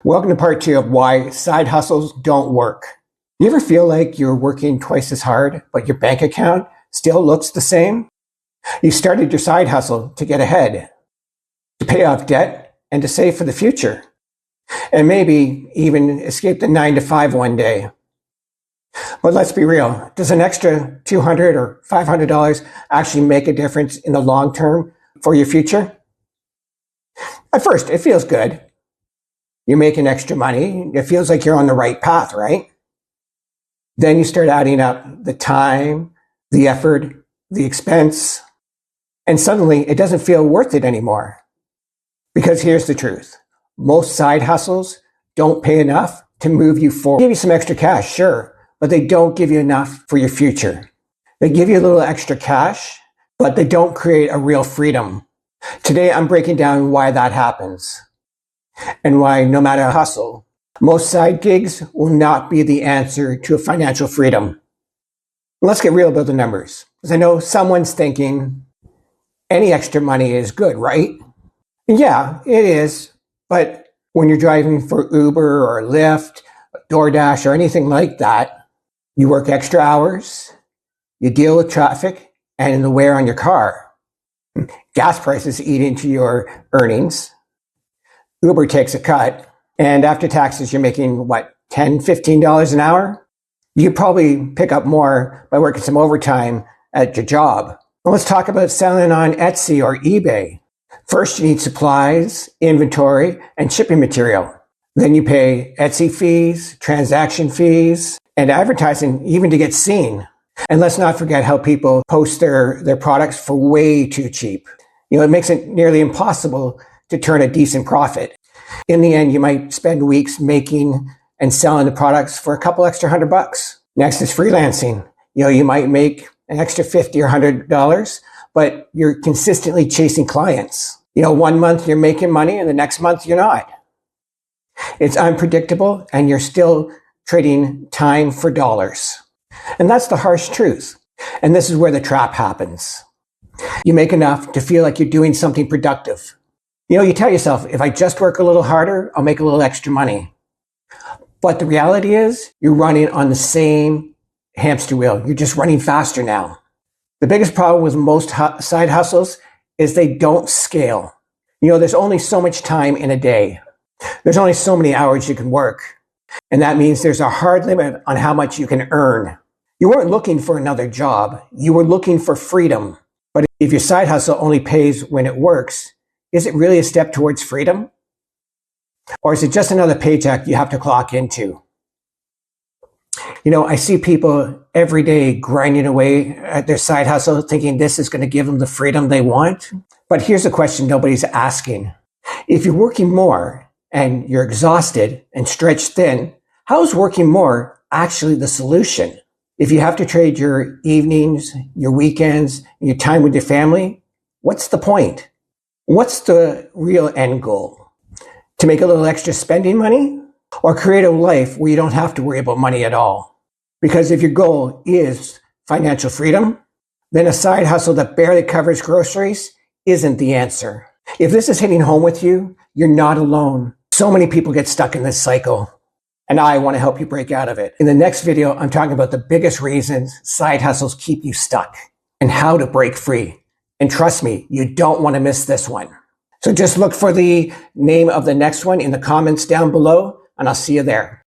Welcome to part 2 of why side hustles don't work. You ever feel like you're working twice as hard, but your bank account still looks the same? You started your side hustle to get ahead, to pay off debt, and to save for the future, and maybe even escape the 9 to 5 one day. But let's be real, does an extra $200 or $500 actually make a difference in the long term for your future? At first, it feels good. You're making extra money. It feels like you're on the right path, right? Then you start adding up the time, the effort, the expense, and suddenly it doesn't feel worth it anymore. Because here's the truth. Most side hustles don't pay enough to move you forward. They give you some extra cash, sure, but they don't give you enough for your future. They give you a little extra cash, but they don't create a real freedom. Today, I'm breaking down why that happens and why no matter how hustle, most side gigs will not be the answer to a financial freedom. Let's get real about the numbers, because I know someone's thinking any extra money is good, right? Yeah, it is. But when you're driving for Uber or Lyft, DoorDash, or anything like that, you work extra hours, you deal with traffic and the wear on your car. Gas prices eat into your earnings. Uber takes a cut. And after taxes, you're making, $10, $15 an hour? You probably pick up more by working some overtime at your job. Well, let's talk about selling on Etsy or eBay. First, you need supplies, inventory, and shipping material. Then you pay Etsy fees, transaction fees, and advertising even to get seen. And let's not forget how people post their products for way too cheap. It makes it nearly impossible to turn a decent profit. In the end, you might spend weeks making and selling the products for a couple extra $100. Next is freelancing. You might make an extra $50 or $100, but you're consistently chasing clients. 1 month you're making money and the next month you're not. It's unpredictable and you're still trading time for dollars. And that's the harsh truth. And this is where the trap happens. You make enough to feel like you're doing something productive. You tell yourself, if I just work a little harder, I'll make a little extra money. But the reality is, you're running on the same hamster wheel. You're just running faster now. The biggest problem with most side hustles is they don't scale. There's only so much time in a day. There's only so many hours you can work. And that means there's a hard limit on how much you can earn. You weren't looking for another job. You were looking for freedom. But if your side hustle only pays when it works, is it really a step towards freedom? Or is it just another paycheck you have to clock into? I see people every day grinding away at their side hustle, thinking this is going to give them the freedom they want. But here's a question nobody's asking. If you're working more and you're exhausted and stretched thin, how is working more actually the solution? If you have to trade your evenings, your weekends, your time with your family, what's the point? What's the real end goal? To make a little extra spending money? Or create a life where you don't have to worry about money at all? Because if your goal is financial freedom, then a side hustle that barely covers groceries isn't the answer. If this is hitting home with you, you're not alone. So many people get stuck in this cycle, and I want to help you break out of it. In the next video, I'm talking about the biggest reasons side hustles keep you stuck and how to break free. And trust me, you don't want to miss this one. So just look for the name of the next one in the comments down below, and I'll see you there.